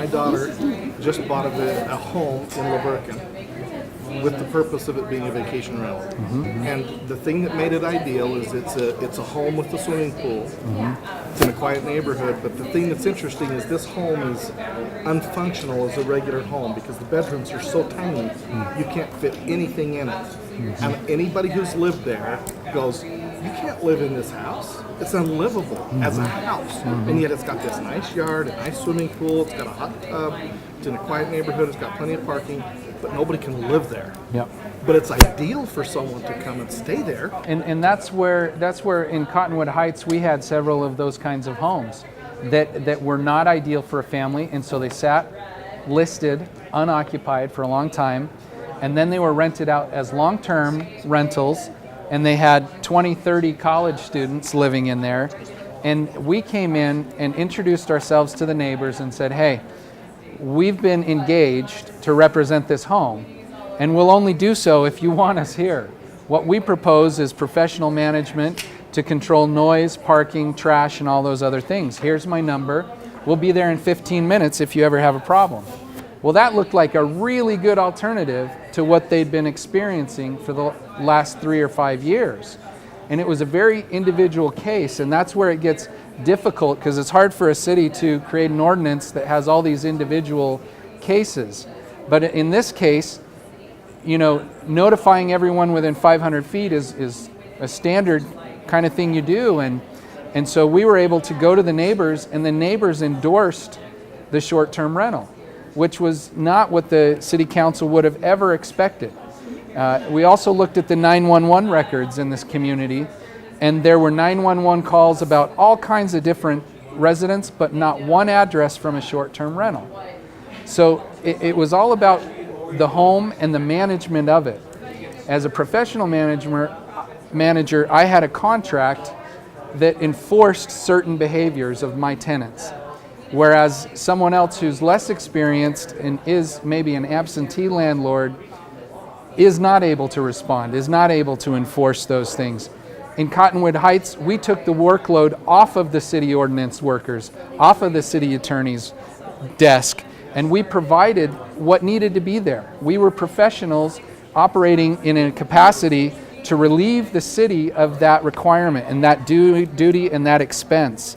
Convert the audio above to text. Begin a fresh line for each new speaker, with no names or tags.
daughter just bought a home in Laburkan with the purpose of it being a vacation rental. And the thing that made it ideal is it's a home with a swimming pool. It's in a quiet neighborhood, but the thing that's interesting is this home is unfunctional as a regular home because the bedrooms are so tiny, you can't fit anything in it. And anybody who's lived there goes, you can't live in this house. It's unlivable as a house. And yet it's got this nice yard, a nice swimming pool, it's got a hot tub, it's in a quiet neighborhood, it's got plenty of parking, but nobody can live there.
Yep.
But it's ideal for someone to come and stay there.
And that's where in Cottonwood Heights we had several of those kinds of homes that were not ideal for a family, and so they sat listed unoccupied for a long time, and then they were rented out as long-term rentals, and they had 20, 30 college students living in there. And we came in and introduced ourselves to the neighbors and said, hey, we've been engaged to represent this home, and we'll only do so if you want us here. What we propose is professional management to control noise, parking, trash, and all those other things. Here's my number. We'll be there in 15 minutes if you ever have a problem. Well, that looked like a really good alternative to what they'd been experiencing for the last 3 or 5 years. And it was a very individual case, and that's where it gets difficult because it's hard for a city to create an ordinance that has all these individual cases. But in this case, notifying everyone within 500 feet is a standard kind of thing you do. And so we were able to go to the neighbors, and the neighbors endorsed the short-term rental, which was not what the city council would have ever expected. We also looked at the 911 records in this community, and there were 911 calls about all kinds of different residents, but not one address from a short-term rental. So it was all about the home and the management of it. As a professional manager, I had a contract that enforced certain behaviors of my tenants. Whereas someone else who's less experienced and is maybe an absentee landlord is not able to respond, is not able to enforce those things. In Cottonwood Heights, we took the workload off of the city ordinance workers, off of the city attorney's desk, and we provided what needed to be there. We were professionals operating in a capacity to relieve the city of that requirement and that duty and that expense.